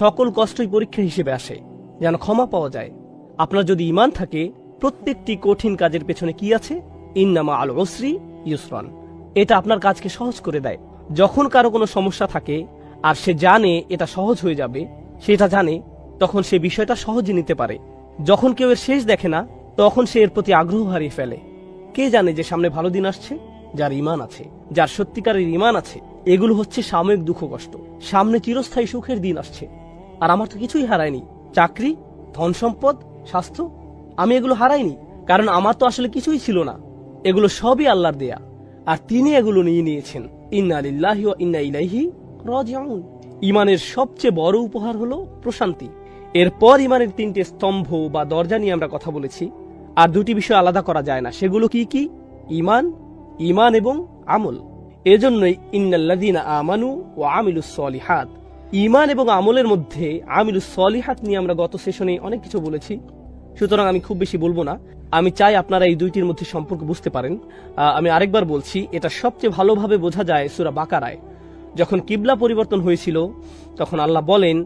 সকল কষ্টই পরীক্ষা হিসেবে আসে, যেন ক্ষমা পাওয়া যায়। আপনার যদি ঈমান থাকে, প্রত্যেকটি কঠিন কাজের পেছনে কি আছে? ইন্নামা আল উসরি ইউসরান। এটা আপনার কাজকে সহজ করে দেয়। যখন কারো কোনো সমস্যা থাকে আর সে জানে এটা সহজ হয়ে যাবে, সেটা জানে, তখন সে বিষয়টা সহজে নিতে পারে। যখন কেউ এর শেষ দেখে না, তখন সে এর প্রতি আগ্রহ হারিয়ে ফেলে। কে জানে যে সামনে ভালো দিন আসছে? যার ঈমান আছে, যার সত্যিকারের ঈমান আছে। এগুলো হচ্ছে সাময়িক দুঃখ কষ্ট, সামনে চিরস্থায়ী সুখের দিন আসছে। আর আমার তো কিছুই হারায়নি। চাকরি, ধন সম্পদ, স্বাস্থ্য, আমি এগুলো হারাইনি, কারণ আমার তো আসলে কিছুই ছিল না। এগুলো সবই আল্লাহর দেয়া, আর তিনি এগুলো নিয়ে নিয়েছেন। ইন্না লিল্লাহি ওয়া ইন্না ইলাইহি রাজিউন। ঈমানের সবচেয়ে বড় উপহার হলো প্রশান্তি। এরপর ঈমানের 3টে স্তম্ভ বা দরজা নিয়ে আমরা কথা বলেছি, আর 2টি বিষয় আলাদা করা যায় না। সেগুলো কি কি? ঈমান, ঈমান এবং আমল। এজন্যই ইন্নাল্লাযীনা আমানু ওয়া আমিলুস সলিহাত। ঈমান এবং আমলের মধ্যে আমিলুস সলিহাত নিয়ে আমরা গত সেশনে অনেক কিছু বলেছি, সুতরাং আমি খুব বেশি বলবো না। আমি চাই আপনারা এই 2টির মধ্যে সম্পর্ক বুঝতে পারেন। আমি আরেকবার বলছি, এটা সবচেয়ে ভালোভাবে বোঝা যায় সূরা বাকারায়। যখন কিবলা পরিবর্তন হয়েছিল, তখন আল্লাহ বলেন,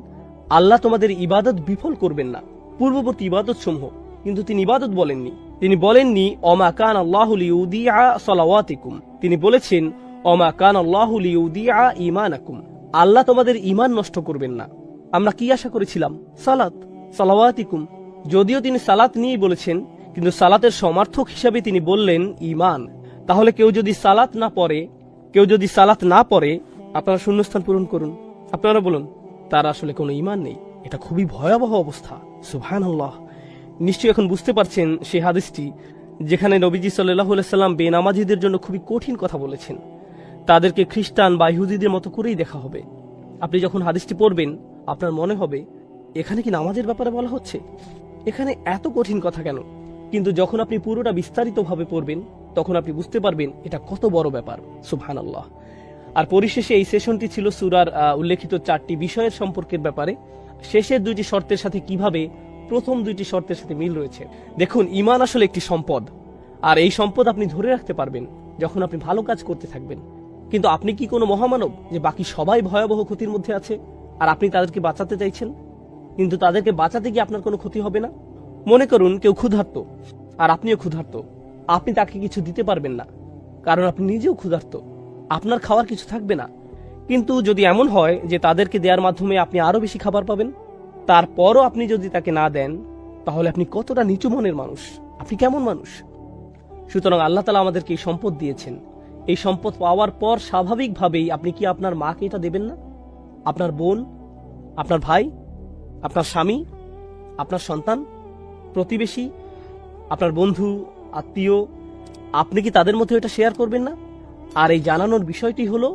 আল্লাহ তোমাদের ইবাদত বিফল করবেন না, পূর্ববর্তী ইবাদত সমূহ। কিন্তু তিনি ইবাদত বলেননি। তিনি বলেননি অমা কান আল্লাহু লিউদিআ সালাওয়াতিকুম। তিনি বলেছেন অমা কান আল্লাহু লিউদিআ ঈমানাকুম। আল্লাহ তোমাদের ঈমান নষ্ট করবেন না। আমরা কি আশা করেছিলাম? সালাত, সালাওয়াতিকুম। যদিও তিনি সালাত নিয়েই বলেছেন, কিন্তু সালাতের সমার্থক হিসাবে তিনি বললেন ঈমান। তাহলে কেউ যদি সালাত না পড়ে, আপনারা শূন্যস্থান পূরণ করুন। আপনারা বলুন, তার আসলে কোনো ঈমান নেই। এটা খুবই ভয়াবহ অবস্থা। সুবহানাল্লাহ। নিশ্চয়ই এখন বুঝতে পারছেন সেই হাদিসটি, যেখানে নবীজি সাল্লাল্লাহু আলাইহি সাল্লাম বেনামাজিদের জন্য খুবই কঠিন কথা বলেছেন। তাদেরকে খ্রিস্টান বা ইহুদিদের মতো করেই দেখা হবে। আপনি যখন হাদিসটি পড়বেন, আপনার মনে হবে এখানে কি নামাজের ব্যাপারে বলা হচ্ছে? এখানে এত কঠিন কথা কেন? কিন্তু যখন আপনি পুরোটা বিস্তারিতভাবে পড়বেন, তখন আপনি বুঝতে পারবেন এটা কত বড় ব্যাপার। সুবহানাল্লাহ। আর পরিশেষে এই সেশনটি ছিল সূরার উল্লেখিত 4টি বিষয়ের সম্পর্কের ব্যাপারে। শেষের 2টি শর্তের সাথে কিভাবে প্রথম 2টি শর্তের সাথে মিল রয়েছে। দেখুন, ঈমান আসলে একটি সম্পদ, আর এই সম্পদ আপনি ধরে রাখতে পারবেন যখন আপনি ভালো কাজ করতে থাকবেন। কিন্তু আপনি কি কোনো মহামানব যে বাকি সবাই ভয়াবহ ক্ষতির মধ্যে আছে, আর আপনি তাদেরকে বাঁচাতে চাইছেন? কিন্তু তাদেরকে বাঁচাতে গিয়ে আপনার কোনো ক্ষতি হবে না। মনে করুন কেউ ক্ষুধার্ত, আর আপনিও ক্ষুধার্ত। আপনি তাকে কিছু দিতে পারবেন না, কারণ আপনি নিজেও ক্ষুধার্ত। আপনার খাওয়ার কিছু থাকবে না। কিন্তু যদি এমন হয় যে তাদেরকে দেওয়ার মাধ্যমে আপনি আরো বেশি খাবার পাবেন, তারপরও আপনি যদি তাকে না দেন, তাহলে আপনি কতটা নিচু মনের মানুষ, আপনি কেমন মানুষ? সুতরাং আল্লাহ তাআলা আমাদেরকে এই সম্পদ দিয়েছেন। এই সম্পদ পাওয়ার পর স্বাভাবিকভাবেই আপনি কি আপনার মাকে এটা দেবেন না? আপনার বোন, আপনার ভাই, আপনার স্বামী, আপনার সন্তান, প্রতিবেশী, আপনার বন্ধু, আত্মীয়, আপনি কি তাদের মধ্যে এটা শেয়ার করবেন না? আর এই জানানোর বিষয়টি হলো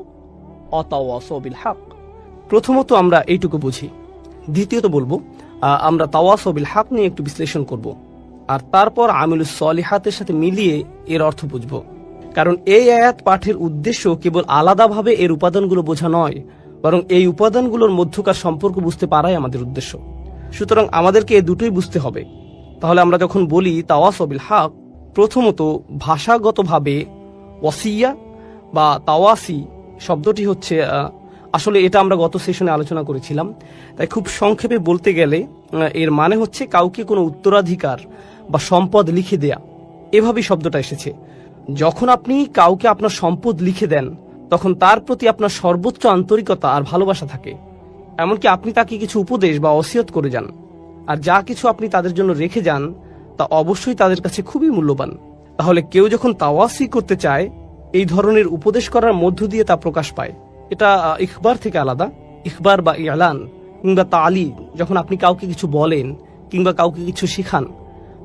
অতাওয়াসাউ বিল হক। প্রথমত আমরা এইটুকু বুঝি। দ্বিতীয়ত বলবো, আমরা তাওয়াসাউ বিল হক নিয়ে একটু বিশ্লেষণ করব, আর তারপর আমিলুস সলিহাতের সাথে মিলিয়ে এর অর্থ বুঝব। কারণ এই আয়াত পাঠের উদ্দেশ্য কেবল আলাদাভাবে এর উপাদানগুলো বোঝা নয়, বরং এই উপাদানগুলোর মধ্যকার সম্পর্ক বুঝতে পারাই আমাদের উদ্দেশ্য। সুতরাং আমাদেরকে এই দুটোই বুঝতে হবে। তাহলে আমরা যখন বলি তাওয়াসাউ বিল হক, প্রথমত ভাষাগতভাবে ওয়াসিয়া বা তাওয়াসি শব্দটি হচ্ছে, আসলে এটা আমরা গত সেশনে আলোচনা করেছিলাম, তাই খুব সংক্ষেপে বলতে গেলে এর মানে হচ্ছে কাউকে কোনো উত্তরাধিকার বা সম্পদ লিখে দেয়া। এভাবেই শব্দটা এসেছে। যখন আপনি কাউকে আপনার সম্পদ লিখে দেন, তখন তার প্রতি আপনার সর্বোচ্চ আন্তরিকতা আর ভালোবাসা থাকে। এমনকি আপনি তাকে কিছু উপদেশ বা ওসিয়ত করে যান, আর যা কিছু আপনি তাদের জন্য রেখে যান তা অবশ্যই তাদের কাছে খুবই মূল্যবান। তাহলে কেউ যখন তাওয়াসি করতে চায়, এই ধরনের উপদেশ করার মধ্য দিয়ে তা প্রকাশ পায়। এটা ইখবার থেকে আলাদা। ইখবার বা ইলান কিংবা তালি, যখন আপনি কাউকে কিছু বলেন কিংবা কাউকে কিছু শিখান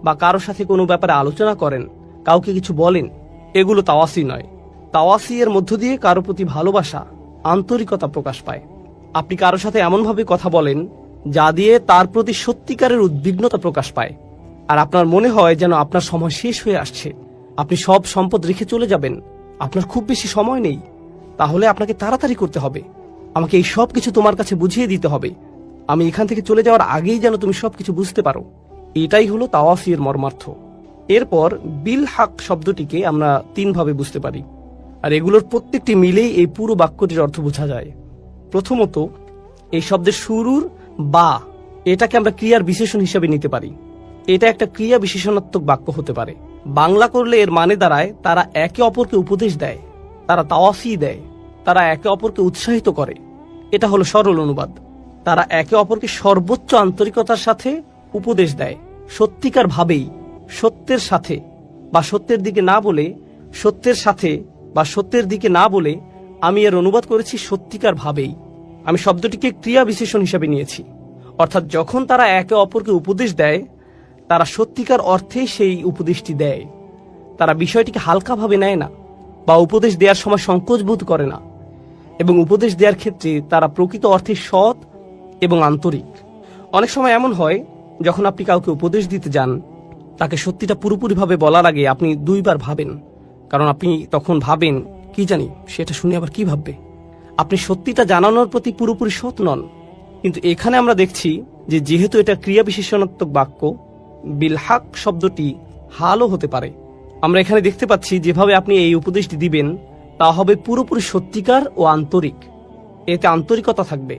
বা কারোর সাথে কোনো ব্যাপারে আলোচনা করেন, কাউকে কিছু বলেন, এগুলো তাওয়াসি নয়। তাওয়াসি এর মধ্য দিয়ে কারো প্রতি ভালোবাসা, আন্তরিকতা প্রকাশ পায়। আপনি কারোর সাথে এমনভাবে কথা বলেন যা দিয়ে তার প্রতি সত্যিকারের উদ্বিগ্নতা প্রকাশ পায়, আর আপনার মনে হয় যেন আপনার সময় শেষ হয়ে আসছে, আপনি সব সম্পদ রেখে চলে যাবেন, আপনার খুব বেশি সময় নেই, তাহলে আপনাকে তাড়াতাড়ি করতে হবে, আমাকে এই সব কিছু তোমার কাছে বুঝিয়ে দিতে হবে, আমি এখান থেকে চলে যাওয়ার আগেই যেন তুমি সবকিছু বুঝতে পারো। এটাই হলো তাওয়াসি এর মর্মার্থ। এরপর বিল হক শব্দটিকে আমরা 3 ভাবে বুঝতে পারি, আর এগুলোর প্রত্যেকটি মিলেই এই পুরো বাক্যটির অর্থ বোঝা যায়। প্রথমত, এই শব্দের শুরুর বা এটাকে আমরা ক্রিয়ার বিশেষণ হিসেবে নিতে পারি। এটা একটা ক্রিয়া বিশেষণাত্মক বাক্য হতে পারে। বাংলা করলে এর মানে দাঁড়ায় তারা একে অপরকে উপদেশ দেয়, তারা তাওয়াসি দেয়, তারা একে অপরকে উৎসাহিত করে। এটা হলো সরল অনুবাদ। তারা একে অপরকে সর্বোচ্চ আন্তরিকতার সাথে উপদেশ দেয়, সত্যিকার ভাবেই, সত্যের সাথে বা সত্যের দিকে না বলে, সত্যের সাথে বা সত্যের দিকে না বলে আমি এর অনুবাদ করেছি সত্যিকার ভাবেই। আমি শব্দটিকে ক্রিয়া বিশেষণ হিসেবে নিয়েছি। অর্থাৎ যখন তারা একে অপরকে উপদেশ দেয়, তারা সত্যিকার অর্থে সেই উপদেশটি দেয়। তারা বিষয়টিকে হালকাভাবে নেয় না বা উপদেশ দেওয়ার সময় সংকোচ বোধ করে না, এবং উপদেশ দেওয়ার ক্ষেত্রে তারা প্রকৃত অর্থে সৎ এবং আন্তরিক। অনেক সময় এমন হয়, যখন আপনি কাউকে উপদেশ দিতে যান, তাকে সত্যিটা পুরোপুরিভাবে বলার আগে আপনি দুইবার ভাবেন, কারণ আপনি তখন ভাবেন কি জানি সেটা শুনে আবার কি ভাববে। আপনি সত্যিটা জানানোর প্রতি পুরোপুরি সৎ নন। কিন্তু এখানে আমরা দেখছি যে যেহেতু এটা ক্রিয়া বিশেষণাত্মক বাক্য, বিলহাক শব্দটি হালও হতে পারে। আমরা এখানে দেখতে পাচ্ছি যেভাবে আপনি এই উপদেশটি দিবেন তা হবে পুরোপুরি সত্যিকার ও আন্তরিক। এতে আন্তরিকতা থাকবে,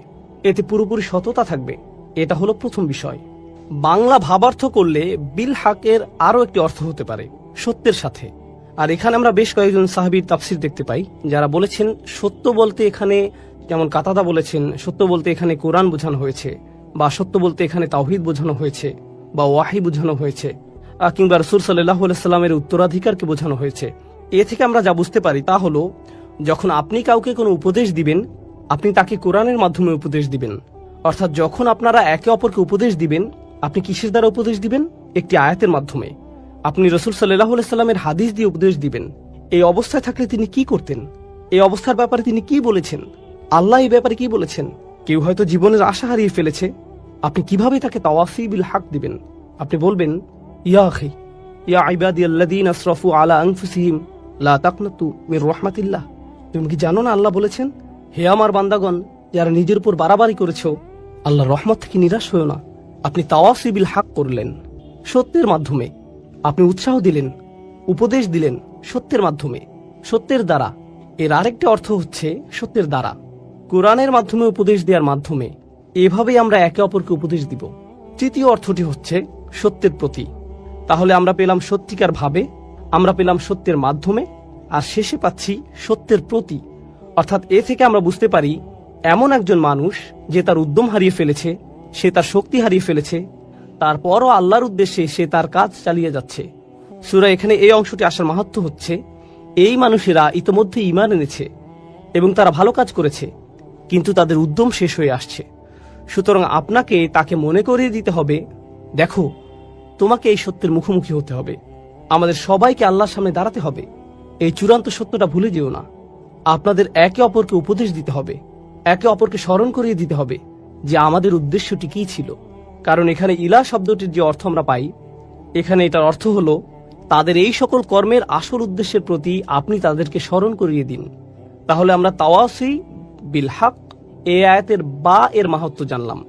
এতে পুরোপুরি সততা থাকবে। এটা হলো প্রথম বিষয়। বাংলা ভাবার্থ করলে বিলহাকের আরও একটি অর্থ হতে পারে সত্যের সাথে। আর এখানে আমরা বেশ কয়েকজন সাহাবীর তাফসির দেখতে পাই যারা বলেছেন সত্য বলতে এখানে, যেমন কাতাদা বলেছেন সত্য বলতে এখানে কোরআন বোঝানো হয়েছে, বা সত্য বলতে এখানে তাওহীদ বোঝানো হয়েছে, বা ওয়াহি বোঝানো হয়েছে, কিংবা রাসূল সাল্লাল্লাহু আলাইহি সাল্লামের উত্তরাধিকারকে বোঝানো হয়েছে। এ থেকে আমরা যা বুঝতে পারি তা হলো, যখন আপনি কাউকে কোনো উপদেশ দিবেন, আপনি তাকে কোরআনের মাধ্যমে উপদেশ দিবেন। অর্থাৎ যখন আপনারা একে অপরকে উপদেশ দিবেন, আপনি কিসের দ্বারা উপদেশ দিবেন? একটি আয়াতের মাধ্যমে। আপনি রাসূল সাল্লাল্লাহু আলাইহি সাল্লামের হাদিস দিয়ে উপদেশ দিবেন। এই অবস্থায় থাকলে তিনি কি করতেন? এই অবস্থার ব্যাপারে তিনি কি বলেছেন? আল্লাহ এই ব্যাপারে কি বলেছেন? কেউ হয়তো জীবনের আশা হারিয়ে ফেলেছে, আপনি কিভাবে তাকে তাওয়াসি বিল হক দিবেন? আপনি বলবেন, ইয়া আখি ইয়া ইবাদিয়াল্লাযীনা আসরাফু আলা আনফুসিহিম লা তাকনাতু মির রাহমাতিল্লাহ। তুমি কি জানো না আল্লাহ বলেছেন, হে আমার বান্দাগণ যারা নিজের উপর বাড়াবাড়ি করেছো, আল্লাহর রহমত থেকে নিরাশ হয়ো না। আপনি তাওয়াসি বিল হক করলেন সত্যের মাধ্যমে। আপনি উৎসাহ দিলেন, উপদেশ দিলেন সত্যের মাধ্যমে, সত্যের দ্বারা। এর আরেকটি অর্থ হচ্ছে সত্যের দ্বারা, কোরআনের মাধ্যমে উপদেশ দেওয়ার মাধ্যমে। এভাবেই আমরা একে অপরকে উপদেশ দিব। তৃতীয় অর্থটি হচ্ছে সত্যের প্রতি। তাহলে আমরা পেলাম সত্যিকার ভাবে, আমরা পেলাম সত্যের মাধ্যমে, আর শেষে পাচ্ছি সত্যের প্রতি। অর্থাৎ এ থেকে আমরা বুঝতে পারি এমন একজন মানুষ যে তার উদ্যম হারিয়ে ফেলেছে, সে তার শক্তি হারিয়ে ফেলেছে, তারপরও আল্লাহর উদ্দেশ্যে সে তার কাজ চালিয়ে যাচ্ছে। সূরা এখানে এই অংশটি আসার মাহাত্ম্য হচ্ছে, এই মানুষেরা ইতোমধ্যে ঈমান এনেছে এবং তারা ভালো কাজ করেছে, কিন্তু তাদের উদ্যম শেষ হয়ে আসছে। সুতরাং আপনাকে তাকে মনে করিয়ে দিতে হবে, দেখো তোমাকে এই সত্যের মুখোমুখি হতে হবে, আমাদের সবাইকে আল্লাহর সামনে দাঁড়াতে হবে। এই চূড়ান্ত সত্যটা ভুলে যেও না। আপনাদের একে অপরকে উপদেশ দিতে হবে, একে অপরকে স্মরণ করিয়ে দিতে হবে যে আমাদের উদ্দেশ্যটি কি ছিল। কারণ এখানে ইলাহ শব্দটির যে অর্থ আমরা পাই, এখানে এটার অর্থ হলো তাদের এই সকল কর্মের আসল উদ্দেশ্যের প্রতি আপনি তাদেরকে স্মরণ করিয়ে দিন। তাহলে আমরা তাওয়াসি বিল হক এই আয়াতের বা এর মাহাত্ম্য জানলাম।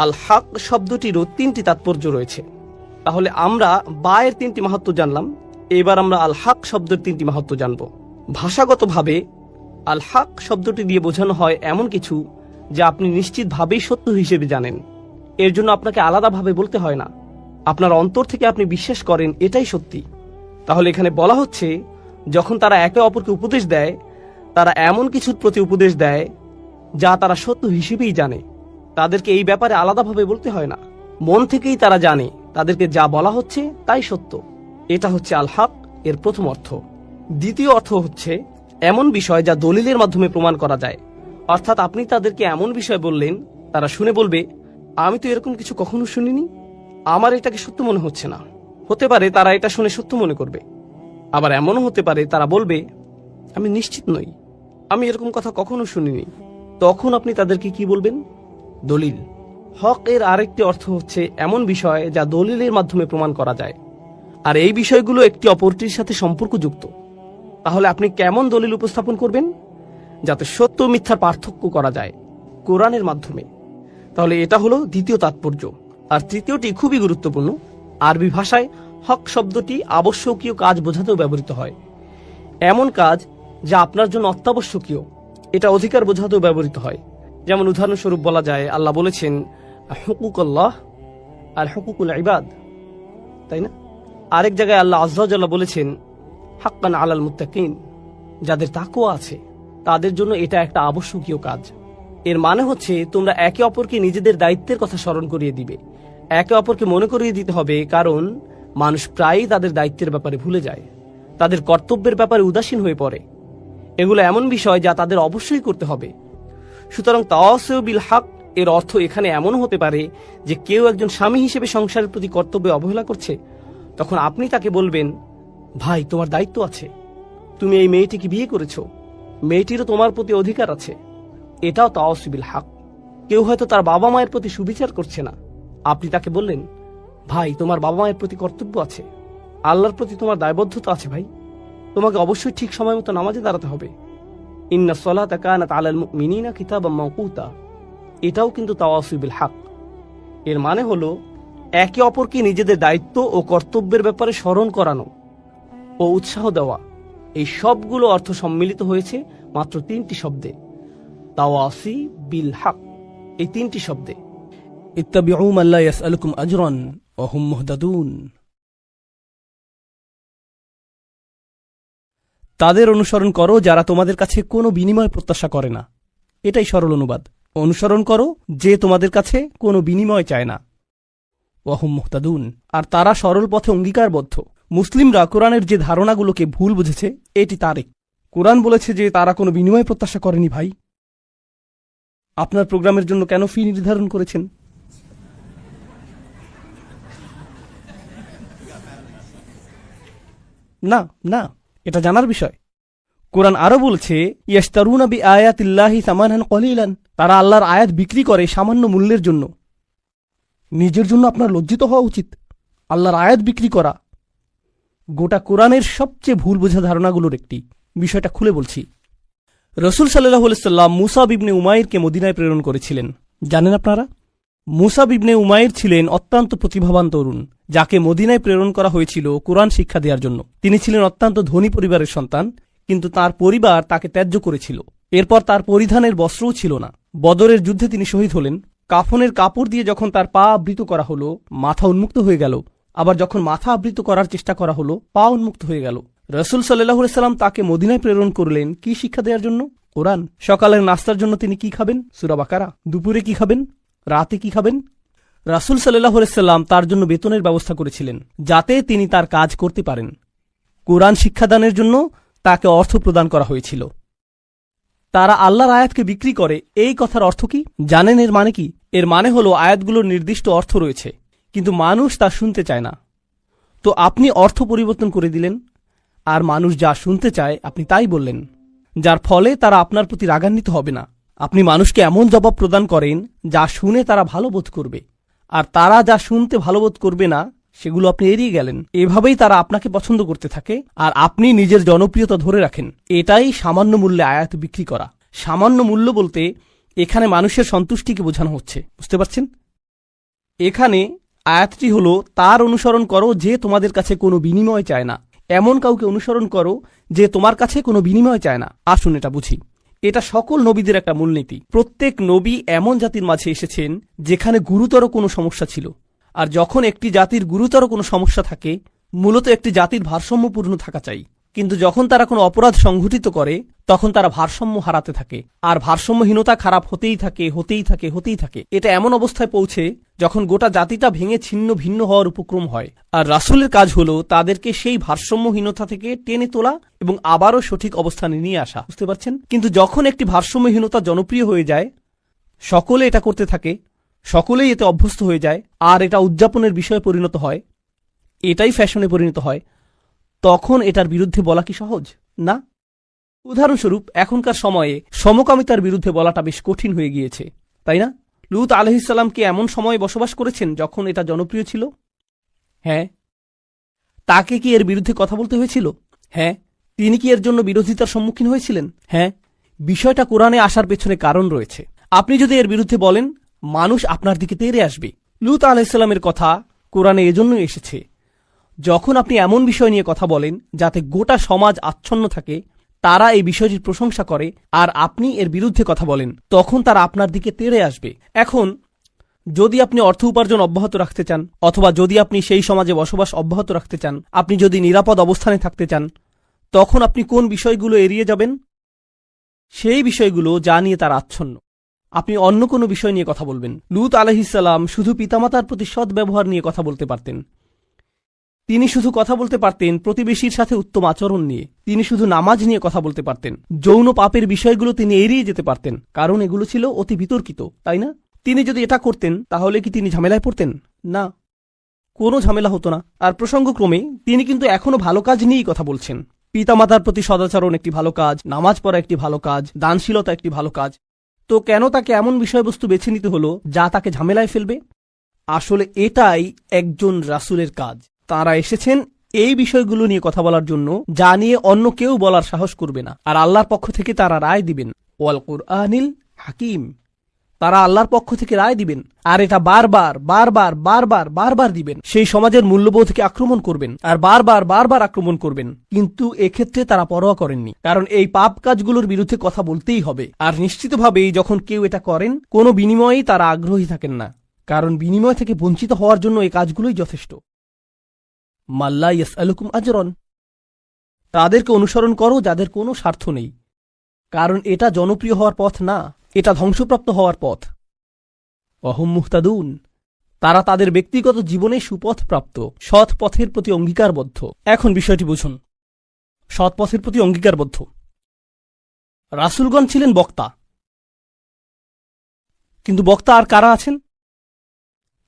আল হক শব্দটিরও তিনটি তাৎপর্য রয়েছে। তাহলে আমরা বা এর তিনটি মাহাত্ম্য জানলাম, এবার আমরা আল হক শব্দের তিনটি মাহাত্ম্য জানব। ভাষাগতভাবে আল হক শব্দটি দিয়ে বোঝানো হয় এমন কিছু যা আপনি নিশ্চিতভাবেই সত্য হিসেবে জানেন। এর জন্য আপনাকে আলাদাভাবে বলতে হয় না, আপনার অন্তর থেকে আপনি বিশ্বাস করেন এটাই সত্যি। তাহলে এখানে বলা হচ্ছে, যখন তারা একে অপরকে উপদেশ দেয়, তারা এমন কিছুর প্রতি উপদেশ দেয় যা তারা সত্য হিসেবেই জানে। তাদেরকে এই ব্যাপারে আলাদাভাবে বলতে হয় না, মন থেকেই তারা জানে তাদেরকে যা বলা হচ্ছে তাই সত্য। এটা হচ্ছে আল হক এর প্রথম অর্থ। দ্বিতীয় অর্থ হচ্ছে এমন বিষয় যা দলিলের মাধ্যমে প্রমাণ করা যায়। অর্থাৎ আপনি তাদেরকে এমন বিষয় বললেন, তারা শুনে বলবে, আমি তো এরকম কিছু কখনো শুনিনি, আমার এটাকে সত্য মনে হচ্ছে না। হতে পারে তারা এটা শুনে সত্য মনে করবে, আবার এমনও হতে পারে তারা বলবে, আমি নিশ্চিত নই, আমি এরকম কথা কখনো শুনিনি। তখন আপনি তাদেরকে কি বলবেন? দলিল। হক এর আরেকটি অর্থ হচ্ছে এমন বিষয় যা দলিলের মাধ্যমে প্রমাণ করা যায়, আর এই বিষয়গুলো একটি অপরটির সাথে সম্পর্কযুক্ত। তাহলে আপনি কেমন দলিল উপস্থাপন করবেন? যাতে সত্য মিথ্যার পার্থক্য করা যায় কোরআনের মাধ্যমে। তাহলে এটা হলো দ্বিতীয় তাৎপর্য। আর তৃতীয়টি খুবই গুরুত্বপূর্ণ। আরবি ভাষায় হক শব্দটি আবশ্যকীয় কাজ বোঝাতেও ব্যবহৃত হয়। এমন কাজ যা আপনার জন্য অত্যাবশ্যকীয়, এটা অধিকার বোঝাতেও ব্যবহৃত হয়। যেমন উদাহরণস্বরূপ বলা যায়, আল্লাহ বলেছেন, হুকুক আল্লাহ আর হুকুকুল ইবাদ, তাই না? আরেক জায়গায় আল্লাহ আযজা ওয়া জাল্লা বলেছেন হাক্কান আলাল মুত্তাকিন, যাদের তাকওয়া আছে তাদের জন্য এটা একটা আবশ্যকীয় কাজ। এর মানে হচ্ছে তোমরা একে অপরকে নিজেদের দায়িত্বের কথা স্মরণ করিয়ে দিবে, একে অপরকে মনে করিয়ে দিতে হবে, কারণ মানুষ প্রায়ই তাদের দায়িত্বের ব্যাপারে ভুলে যায়, তাদের কর্তব্যের ব্যাপারে উদাসীন হয়ে পড়ে। এগুলো এমন বিষয় যা তাদের অবশ্যই করতে হবে। সুতরাং তাওয়াসিউ বিল হক এর অর্থ এখানে এমন হতে পারে যে কেউ একজন স্বামী হিসেবে সংসারের প্রতি কর্তব্যে অবহেলা করছে, তখন আপনি তাকে বলবেন, ভাই তোমার দায়িত্ব আছে, তুমি এই মেয়েটিকে বিয়ে করেছো, মেয়েটিরও তোমার প্রতি অধিকার আছে। এটাও তাওয়াসিউ বিল হক। কেউ হয়তো তার বাবা মায়ের প্রতি সুবিচার করছে না, আপনি তাকে বললেন, ভাই তোমার বাবা মায়ের প্রতি কর্তব্য আছে, আল্লাহর প্রতি তোমার দায়বদ্ধতা আছে ভাই, তোমাকে অবশ্যই ঠিক সময় মতো নামাজে দাঁড়াতে হবে। ইন্নাস সালাতা কানাত আলাল মুমিনিনা কিতাবাম মাওকুতা, এটাও কিন্তু তাওয়াসিউ বিল হক। এর মানে হলো একে অপরকে নিজেদের দায়িত্ব ও কর্তব্যের ব্যাপারে স্মরণ করানো ও উৎসাহ দেওয়া। এই সবগুলো অর্থ সম্মিলিত হয়েছে মাত্র 3টি শব্দে, তাওয়াসি বিল হক। এই 3টি শব্দে, ইত্তাবিউ মান লা ইয়াসআলুকুম আজরান ওয়া হুম মুহতাদুন। তাদের অনুসরণ করো যারা তোমাদের কাছে কোনো বিনিময় প্রত্যাশা করে না। এটাই সরল অনুবাদ। অনুসরণ করো যে তোমাদের কাছে কোনো বিনিময় চায় না। ওয়া হুম মুহতাদুন, আর তারা সরল পথে অঙ্গীকারবদ্ধ। মুসলিমরা কোরআনের যে ধারণাগুলোকে ভুল বুঝেছে এটি তারই। কোরআন বলেছে যে তারা কোনো বিনিময় প্রত্যাশা করেনি। ভাই, আপনার প্রোগ্রামের জন্য কেন ফি নির্ধারণ করেছেন? না না, এটা জানার বিষয়। কোরআন আরো বলছে, ইয়াশতারুনা বিআয়াতিল্লাহি সামানান কলিলান, তারা আল্লাহর আয়াত বিক্রি করে সামান্য মূল্যের জন্য। নিজের জন্য আপনার লজ্জিত হওয়া উচিত। আল্লাহর আয়াত বিক্রি করা গোটা কোরআনের সবচেয়ে ভুল বোঝা ধারণাগুলোর একটি। বিষয়টা খুলে বলছি। রসুল সাল্লাল্লাহু আলাইহি সাল্লাম মুসাব ইবনে উমাইরকে মদিনায় প্রেরণ করেছিলেন। জানেন আপনারা, মুসাব ইবনে উমাইর ছিলেন অত্যন্ত প্রতিভাবান তরুণ, যাকে মদিনায় প্রেরণ করা হয়েছিল কোরআন শিক্ষা দেওয়ার জন্য। তিনি ছিলেন অত্যন্ত ধনী পরিবারের সন্তান, কিন্তু তার পরিবার তাকে ত্যায্য করেছিল। এরপর তার পরিধানের বস্ত্রও ছিল না। বদরের যুদ্ধে তিনি শহীদ হলেন। কাফনের কাপড় দিয়ে যখন তার পা আবৃত করা হলো, মাথা উন্মুক্ত হয়ে গেল। আবার যখন মাথা আবৃত করার চেষ্টা করা হলো, পা উন্মুক্ত হয়ে গেল। রসুল সাল্লাল্লাহু আলাইহি সাল্লাম তাকে মদিনায় প্রেরণ করলেন কি শিক্ষা দেওয়ার জন্য? কোরআন। সকালের নাস্তার জন্য তিনি কি খাবেন? সূরা বাকারা। দুপুরে কি খাবেন? রাতে কি খাবেন? রাসূল সাল্লাল্লাহু আলাইহি সাল্লাম তার জন্য বেতনের ব্যবস্থা করেছিলেন, যাতে তিনি তার কাজ করতে পারেন। কোরআন শিক্ষাদানের জন্য তাকে অর্থ প্রদান করা হয়েছিল। তারা আল্লাহর আয়াতকে বিক্রি করে, এই কথার অর্থ কি জানেন? এর মানে কি? এর মানে হলো আয়াতগুলোর নির্দিষ্ট অর্থ রয়েছে, কিন্তু মানুষ তা শুনতে চায় না। তো আপনি অর্থ পরিবর্তন করে দিলেন, আর মানুষ যা শুনতে চায় আপনি তাই বললেন, যার ফলে তারা আপনার প্রতি রাগান্বিত হবে না। আপনি মানুষকে এমন জবাব প্রদান করেন যা শুনে তারা ভালো বোধ করবে, আর তারা যা শুনতে ভালো বোধ করবে না সেগুলো আপনি এড়িয়ে গেলেন। এভাবেই তারা আপনাকে পছন্দ করতে থাকে, আর আপনি নিজের জনপ্রিয়তা ধরে রাখেন। এটাই সামান্য মূল্যে আয়াত বিক্রি করা। সামান্য মূল্য বলতে এখানে মানুষের সন্তুষ্টিকে বোঝানো হচ্ছে, বুঝতে পারছেন? এখানে আয়াতটি হলো, তার অনুসরণ করো যে তোমাদের কাছে কোনো বিনিময় চায় না। এমন কাউকে অনুসরণ করো যে তোমার কাছে কোনো বিনিময় চায় না। আসুন এটা বুঝি। এটা সকল নবীদের একটা মূলনীতি। প্রত্যেক নবী এমন জাতির মাঝে এসেছেন যেখানে গুরুতর কোনো সমস্যা ছিল, আর যখন একটি জাতির গুরুতর কোনো সমস্যা থাকে, মূলত একটি জাতির ভারসাম্যপূর্ণ থাকা চাই। কিন্তু যখন তারা কোনো অপরাধ সংঘটিত করে, তখন তারা ভারসাম্য হারাতে থাকে, আর ভারসাম্যহীনতা খারাপ হতেই থাকে, হতেই থাকে, হতেই থাকে। এটা এমন অবস্থায় পৌঁছে যখন গোটা জাতিটা ভেঙে ছিন্ন ভিন্ন হওয়ার উপক্রম হয়। আর রাসূলের কাজ হলো তাদেরকে সেই ভারসাম্যহীনতা থেকে টেনে তোলা এবং আবারও সঠিক অবস্থানে নিয়ে আসা, বুঝতে পারছেন? কিন্তু যখন একটি ভারসাম্যহীনতা জনপ্রিয় হয়ে যায়, সকলে এটা করতে থাকে, সকলেই এতে অভ্যস্ত হয়ে যায়, আর এটা উদযাপনের বিষয়ে পরিণত হয়, এটাই ফ্যাশনে পরিণত হয়, তখন এটার বিরুদ্ধে বলা কি সহজ? না। উদাহরণস্বরূপ, এখনকার সময়ে সমকামিতার বিরুদ্ধে বলাটা বেশ কঠিন হয়ে গিয়েছে, তাই না? লূত আলাইহিস সালাম কি এমন সময়ে বসবাস করেছেন যখন এটা জনপ্রিয় ছিল? হ্যাঁ। তাকে কি এর বিরুদ্ধে কথা বলতে হয়েছিল? হ্যাঁ। তিনি কি এর জন্য বিরোধিতার সম্মুখীন হয়েছিলেন? হ্যাঁ। বিষয়টা কোরআনে আসার পেছনে কারণ রয়েছে। আপনি যদি এর বিরুদ্ধে বলেন, মানুষ আপনার দিকে তেড়ে আসবে। লূত আলাইহিস সালামের কথা কোরআনে এজন্যই এসেছে। যখন আপনি এমন বিষয় নিয়ে কথা বলেন যাতে গোটা সমাজ আচ্ছন্ন থাকে, তারা এই বিষয়টির প্রশংসা করে, আর আপনি এর বিরুদ্ধে কথা বলেন, তখন তারা আপনার দিকে তেড়ে আসবে। এখন যদি আপনি অর্থ উপার্জন অব্যাহত রাখতে চান, অথবা যদি আপনি সেই সমাজে বসবাস অব্যাহত রাখতে চান, আপনি যদি নিরাপদ অবস্থানে থাকতে চান, তখন আপনি কোন বিষয়গুলো এড়িয়ে যাবেন? সেই বিষয়গুলো যা নিয়ে তার আচ্ছন্ন। আপনি অন্য কোনো বিষয় নিয়ে কথা বলবেন। লূত আলাইহিসসালাম শুধু পিতামাতার প্রতি সৎ ব্যবহার নিয়ে কথা বলতে পারতেন। তিনি শুধু কথা বলতে পারতেন প্রতিবেশীর সাথে উত্তম আচরণ নিয়ে। তিনি শুধু নামাজ নিয়ে কথা বলতে পারতেন। যৌন পাপের বিষয়গুলো তিনি এড়িয়ে যেতে পারতেন, কারণ এগুলো ছিল অতি বিতর্কিত, তাই না? তিনি যদি এটা করতেন তাহলে কি তিনি ঝামেলায় পড়তেন? না, কোনো ঝামেলা হতো না। আর প্রসঙ্গক্রমে তিনি কিন্তু এখনো ভালো কাজ নিয়েই কথা বলছেন। পিতামাতার প্রতি সদাচরণ একটি ভালো কাজ, নামাজ পড়া একটি ভালো কাজ, দানশীলতা একটি ভালো কাজ। তো কেন তাকে এমন বিষয়বস্তু বেছে নিতে হলো যা তাকে ঝামেলায় ফেলবে? আসলে এটাই একজন রাসূলের কাজ। তাঁরা এসেছেন এই বিষয়গুলো নিয়ে কথা বলার জন্য, যা নিয়ে অন্য কেউ বলার সাহস করবে না। আর আল্লাহর পক্ষ থেকে তারা রায় দিবেন। ওয়াল কুরআনিল হাকিম। তারা আল্লাহর পক্ষ থেকে রায় দিবেন, আর এটা বারবার বারবার বারবার বারবার দিবেন। সেই সমাজের মূল্যবোধকে আক্রমণ করবেন, আর বারবার বারবার আক্রমণ করবেন। কিন্তু এক্ষেত্রে তারা পরোয়া করেননি, কারণ এই পাপ কাজগুলোর বিরুদ্ধে কথা বলতেই হবে। আর নিশ্চিতভাবেই যখন কেউ এটা করেন, কোনো বিনিময়েই তারা আগ্রহী থাকেন না, কারণ বিনিময় থেকে বঞ্চিত হওয়ার জন্য এই কাজগুলোই যথেষ্ট। মাল্লা ইয়াসআলুকুম আজরান। তাদেরকে অনুসরণ করো যাদের কোনো স্বার্থ নেই, কারণ এটা জনপ্রিয় হওয়ার পথ না, এটা ধ্বংসপ্রাপ্ত হওয়ার পথ। অহুম মুহতাদুন। তারা তাদের ব্যক্তিগত জীবনে সুপথ প্রাপ্ত, সৎ পথের প্রতি অঙ্গীকারবদ্ধ। এখন বিষয়টি বুঝুন, সৎ পথের প্রতি অঙ্গীকারবদ্ধ। রাসূলগণ ছিলেন বক্তা, কিন্তু বক্তা আর কারা আছেন?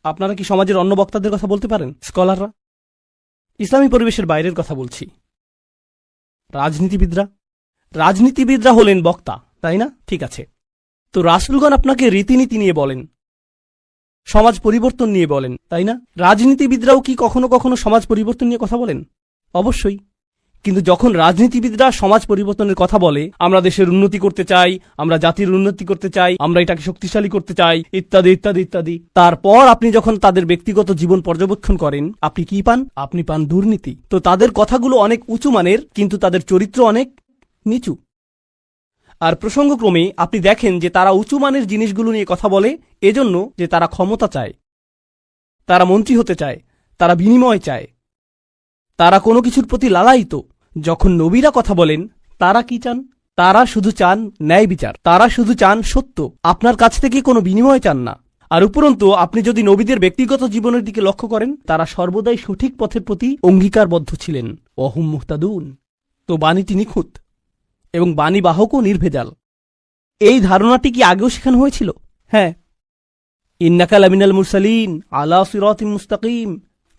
আপনারা কি সমাজের অন্য বক্তাদের কথা বলতে পারেন? স্কলাররা? ইসলামী পরিবেশের বাইরের কথা বলছি। রাজনীতিবিদরা? রাজনীতিবিদরা হলেন বক্তা, তাই না? ঠিক আছে, তো রাসূলগণ আপনাকে রীতিনীতি নিয়ে বলেন, সমাজ পরিবর্তন নিয়ে বলেন, তাই না? রাজনীতিবিদরাও কি কখনো কখনো সমাজ পরিবর্তন নিয়ে কথা বলেন? অবশ্যই। কিন্তু যখন রাজনীতিবিদরা সমাজ পরিবর্তনের কথা বলে, আমরা দেশের উন্নতি করতে চাই, আমরা জাতির উন্নতি করতে চাই, আমরা এটাকে শক্তিশালী করতে চাই, ইত্যাদি ইত্যাদি ইত্যাদি, তারপর আপনি যখন তাদের ব্যক্তিগত জীবন পর্যবেক্ষণ করেন, আপনি কি পান? আপনি পান দুর্নীতি। তো তাদের কথাগুলো অনেক উঁচু মানের, কিন্তু তাদের চরিত্র অনেক নিচু। আর প্রসঙ্গক্রমে আপনি দেখেন যে তারা উঁচু মানের জিনিসগুলো নিয়ে কথা বলে এজন্য যে তারা ক্ষমতা চায়, তারা মন্ত্রী হতে চায়, তারা বিনিময় চায়, তারা কোনো কিছুর প্রতি লালায়িত। যখন নবীরা কথা বলেন, তারা কি চান? তারা শুধু চান ন্যায় বিচার, তারা শুধু চান সত্য, আপনার কাছ থেকে কোনো বিনিময় চান না। আর উপরন্তু আপনি যদি নবীদের ব্যক্তিগত জীবনের দিকে লক্ষ্য করেন, তারা সর্বদাই সঠিক পথের প্রতি অঙ্গীকারবদ্ধ ছিলেন। অহুম মুহতাদুন। তো বাণীটি নিখুঁত এবং বাণীবাহকও নির্ভেজাল। এই ধারণাটি কি আগেও শেখানো হয়েছিল? হ্যাঁ। ইন্নাকা লামিনাল মুরসালিন আলা সিরাতিম মুস্তাকিম।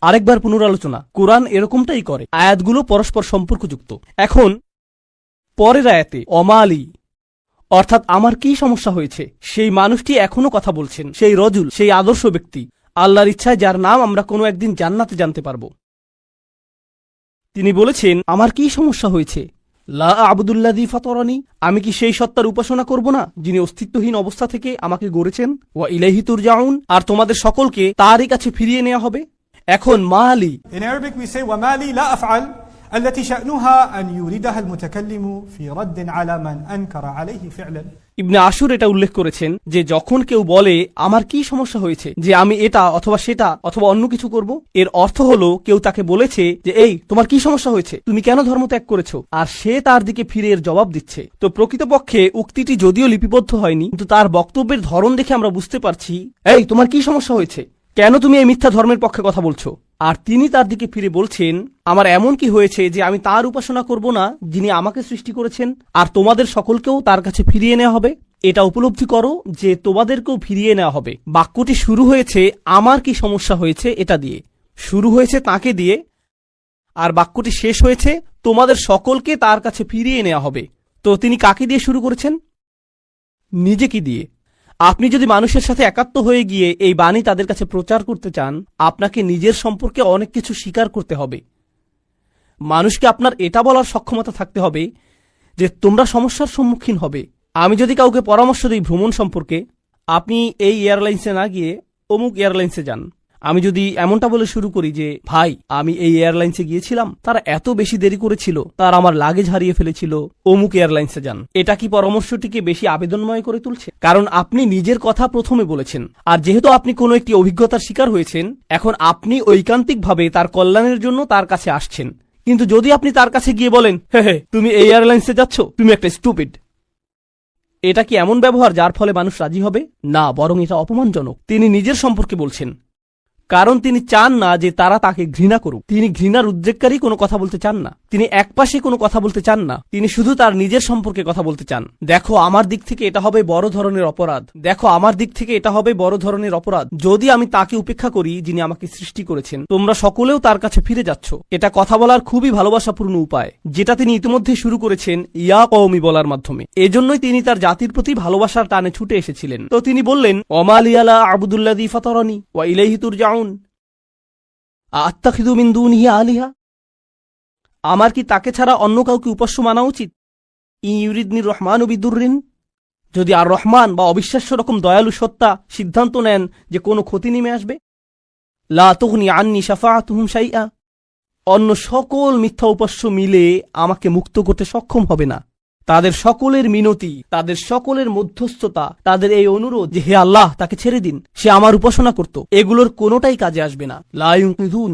আরেকবার পুনরালোচনা। কোরআন এরকমটাই করে, আয়াতগুলো পরস্পর সম্পর্কযুক্ত। এখন পরের আয়াতে অমালি, অর্থাৎ আমার কি সমস্যা হয়েছে, সেই মানুষটি এখনো কথা বলছেন, সেই রজুল, সেই আদর্শ ব্যক্তি, আল্লাহর ইচ্ছায় যার নাম আমরা কোনো একদিন জান্নাতে জানতে পারব। তিনি বলেছেন, আমার কি সমস্যা হয়েছে? লা আবুদুল্লাযী ফাতারানি। আমি কি সেই সত্তার উপাসনা করব না যিনি অস্তিত্বহীন অবস্থা থেকে আমাকে গড়েছেন? ওয়া ইলাইহি তুরজাউন। আর তোমাদের সকলকে তারই কাছে ফিরিয়ে নেওয়া হবে। এখন মালি। In Arabic we say ومالي لا أفعل التي شأنها أن يوردها المتكلم في رد على من أنكر عليه فعلا. ইবনে আশুর এটা উল্লেখ করেছেন যে যখন কেউ বলে আমার কি সমস্যা হয়েছে যে আমি এটা অথবা সেটা অথবা অন্য কিছু করব, এর অর্থ হলো কেউ তাকে বলেছে যে এই তোমার কি সমস্যা হয়েছে, তুমি কেন ধর্ম ত্যাগ করেছো, আর সে তার দিকে ফিরে এর জবাব দিচ্ছে। তো প্রকৃতপক্ষে উক্তিটি যদিও লিপিবদ্ধ হয়নি, কিন্তু তার বক্তব্যের ধরন দেখে আমরা বুঝতে পারছি এই তোমার কি সমস্যা হয়েছে, কেন তুমি এই মিথ্যা ধর্মের পক্ষে কথা বলছো। আর তিনি তার দিকে ফিরে বলছেন আমার এমন কি হয়েছে যে আমি তার উপাসনা করব না যিনি আমাকে সৃষ্টি করেছেন, আর তোমাদের সকলকেও তার কাছে ফিরিয়ে নেওয়া হবে। এটা উপলব্ধি করো যে তোমাদেরকেও ফিরিয়ে নেওয়া হবে। বাক্যটি শুরু হয়েছে আমার কি সমস্যা হয়েছে এটা দিয়ে, শুরু হয়েছে তাকে দিয়ে, আর বাক্যটি শেষ হয়েছে তোমাদের সকলকে তার কাছে ফিরিয়ে নেওয়া হবে। তো তিনি কাকে দিয়ে শুরু করেছেন? নিজেকে দিয়ে। আপনি যদি মানুষের সাথে একাত্ম হয়ে গিয়ে এই বাণী তাদের কাছে প্রচার করতে চান, আপনাকে নিজের সম্পর্কে অনেক কিছু স্বীকার করতে হবে। মানুষকে আপনার এটা বলার সক্ষমতা থাকতে হবে যে তোমরা সমস্যার সম্মুখীন হবে। আমি যদি কাউকে পরামর্শ দিই ভ্রমণ সম্পর্কে, আপনি এই এয়ারলাইন্সে না গিয়ে অমুক এয়ারলাইন্সে যান, আমি যদি এমনটা বলে শুরু করি যে ভাই আমি এই এয়ারলাইন্সে গিয়েছিলাম, তারা এত বেশি দেরি করেছিল, তার আমার লাগেজ হারিয়ে ফেলেছিল, অমুক এয়ারলাইন্সে যান, এটা কি পরামর্শটিকে বেশি আবেদনময় করে তুলছে? কারণ আপনি নিজের কথা প্রথমে বলেছেন, আর যেহেতু আপনি কোনো একটি অভিজ্ঞতার শিকার হয়েছেন, এখন আপনি ঐকান্তিকভাবে তার কল্যাণের জন্য তার কাছে আসছেন। কিন্তু যদি আপনি তার কাছে গিয়ে বলেন, হে তুমি এই এয়ারলাইন্সে যাচ্ছ, তুমি একটা স্টুপিড, এটা কি এমন ব্যবহার যার ফলে মানুষ রাজি হবে? না, বরং এটা অপমানজনক। তিনি নিজের সম্পর্কে বলছেন, কারণ তিনি চান না যে তারা তাকে ঘৃণা করুক। তিনি ঘৃণার উদ্রেককারী কোনো কথা বলতে চান না, তিনি একপাশে কোনো কথা বলতে চান না, তিনি শুধু তার নিজের সম্পর্কে কথা বলতে চান। দেখো আমার দিক থেকে এটা হবে বড় ধরনের অপরাধ, দেখো আমার দিক থেকে এটা হবে বড় ধরনের অপরাধ যদি আমি তাকে উপেক্ষা করি যিনি আমাকে সৃষ্টি করেছেন। তোমরা সকলেও তার কাছে ফিরে যাচ্ছ। এটা কথা বলার খুবই ভালোবাসাপূর্ণ উপায়, যেটা তিনি ইতিমধ্যে শুরু করেছেন ইয়া কওমি বলার মাধ্যমে। এজন্যই তিনি তার জাতির প্রতি ভালোবাসার টানে ছুটে এসেছিলেন। তো তিনি বললেন, ওমা লিয়া আবুদুল্লাযী ফাতারানি ওয়া ইলাইহি তুরজাউন, আত্তাখিযু মিন দুনিহি আলিহা, আমার কি তাকে ছাড়া অন্য কাউকে উপাস্য মানা উচিত? ইউরিদনির রহমান বিদুররিন, যদি আর রহমান বা অবিশ্বাস্য রকম দয়ালু সত্তা সিদ্ধান্ত নেন যে কোনো ক্ষতি নেমে আসবে, লা তুগনি আন্নি শাফাআতুহুম শাইআ, অন্য সকল মিথ্যা উপাস্য মিলে আমাকে মুক্ত করতে সক্ষম হবে না। তাদের সকলের মিনতি, তাদের সকলের মধ্যস্থতা, তাদের এই অনুরোধ যে হে আল্লাহ তাকে ছেড়ে দিন, সে আমার উপাসনা করত, এগুলোর কোনোটাই কাজে আসবে না। লা ইউনকিযুন,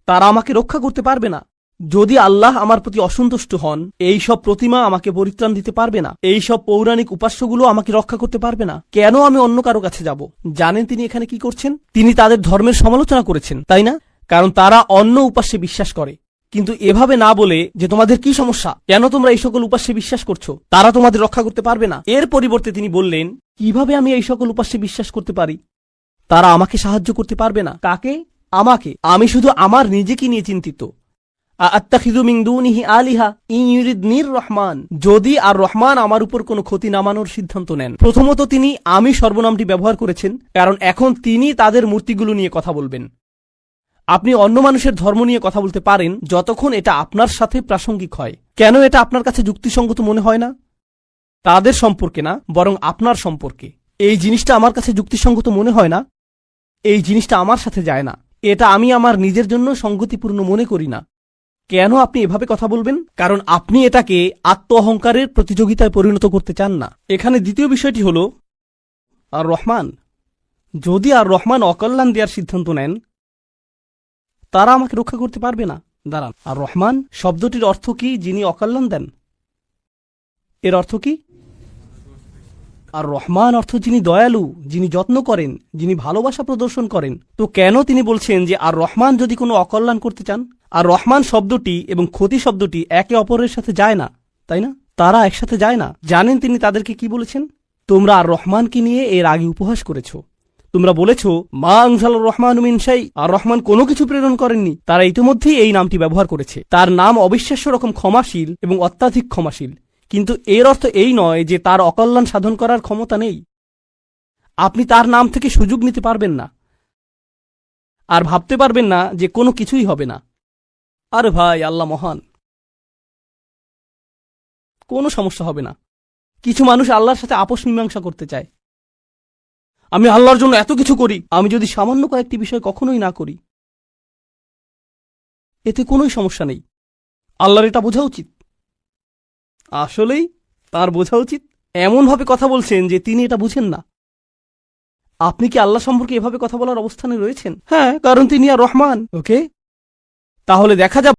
তারা আমাকে রক্ষা করতে পারবে না। যদি আল্লাহ আমার প্রতি অসন্তুষ্ট হন, এই সব প্রতিমা আমাকে পরিত্রাণ দিতে পারবে না, এই সব পৌরাণিক উপাস্যগুলো আমাকে রক্ষা করতে পারবে না। কেন আমি অন্য কারো কাছে যাব? জানেন তিনি এখানে কি করছেন? তিনি তাদের ধর্মের সমালোচনা করেছেন, তাই না? কারণ তারা অন্য উপাস্যে বিশ্বাস করে। কিন্তু এভাবে না বলে যে তোমাদের কি সমস্যা, কেন তোমরা এই সকল উপাস্যে বিশ্বাস করছো, তারা তোমাদের রক্ষা করতে পারবে না, এর পরিবর্তে তিনি বললেন, কিভাবে আমি এই সকল উপাস্যে বিশ্বাস করতে পারি? তারা আমাকে সাহায্য করতে পারবে না। কাকে? আমাকে। আমি শুধু আমার নিজেকে নিয়ে চিন্তিত। আত্তাখিযু মিন দুনিহি আলিহা ইন ইউরিদনির রহমান, যদি আর রহমান আমার উপর কোনো ক্ষতি নামানোর সিদ্ধান্ত নেন। প্রথমত তিনি আমি সর্বনামটি ব্যবহার করেছেন, কারণ এখন তিনি তাদের মূর্তিগুলো নিয়ে কথা বলবেন। আপনি অন্য মানুষের ধর্ম নিয়ে কথা বলতে পারেন যতক্ষণ এটা আপনার সাথে প্রাসঙ্গিক হয়। কেন এটা আপনার কাছে যুক্তিসঙ্গত মনে হয় না? তাদের সম্পর্কে না, বরং আপনার সম্পর্কে। এই জিনিসটা আমার কাছে যুক্তিসঙ্গত মনে হয় না, এই জিনিসটা আমার সাথে যায় না, এটা আমি আমার নিজের জন্য সঙ্গতিপূর্ণ মনে করি না। কেন আপনি এভাবে কথা বলবেন? কারণ আপনি এটাকে আত্ম অহংকারের প্রতিযোগিতায় পরিণত করতে চান না। এখানে দ্বিতীয় বিষয়টি হল আর রহমান, যদি আর রহমান অকল্যাণ দেওয়ার সিদ্ধান্ত নেন, তারা আমাকে রক্ষা করতে পারবে না। দাঁড়ান, আর রহমান শব্দটির অর্থ কি? যিনি অকল্যাণ দেন। এর অর্থ কি? আর রহমান অর্থ যিনি দয়ালু, যিনি যত্ন করেন, যিনি ভালোবাসা প্রদর্শন করেন। তো কেন তিনি বলছেন যে আর রহমান যদি কোনো অকল্যাণ করতে চান? আর রহমান শব্দটি এবং ক্ষতি শব্দটি একে অপরের সাথে যায় না, তাই না? তারা একসাথে যায় না। জানেন তিনি তাদেরকে কি বলেছেন? তোমরা আর রহমানকে নিয়ে এর আগে উপহাস করেছ। তোমরা বলেছ মা আনজালার রহমান মিন শাই, আর রহমান কোনো কিছু প্রেরণ করেননি। তারা ইতিমধ্যেই এই নামটি ব্যবহার করেছে। তার নাম অবিশ্বাস্য রকম ক্ষমাশীল এবং অত্যাধিক ক্ষমাশীল, কিন্তু এর অর্থ এই নয় যে তার অকল্যাণ সাধন করার ক্ষমতা নেই। আপনি তার নাম থেকে সুযোগ নিতে পারবেন না, আর ভাবতে পারবেন না যে কোনো কিছুই হবে না। আরে ভাই, আল্লাহ মহান, কোনো সমস্যা হবে না। কিছু মানুষ আল্লাহর সাথে আপোষ মীমাংসা করতে চায়। আমি আল্লাহর জন্য এত কিছু করি, আমি যদি সামান্য কয়েকটি বিষয় কখনোই না করি, এতে কোনোই সমস্যা নেই। আল্লাহর এটা বোঝা উচিত। আসলেই তার বোঝা উচিত। এমনভাবে কথা বলছেন যে তিনি এটা বুঝেন না। আপনি কি আল্লাহ সম্পর্কে এভাবে কথা বলার অবস্থানে রয়েছেন? হ্যাঁ, কারণ তিনি আর রহমান। ওকে, তাহলে দেখা যাবে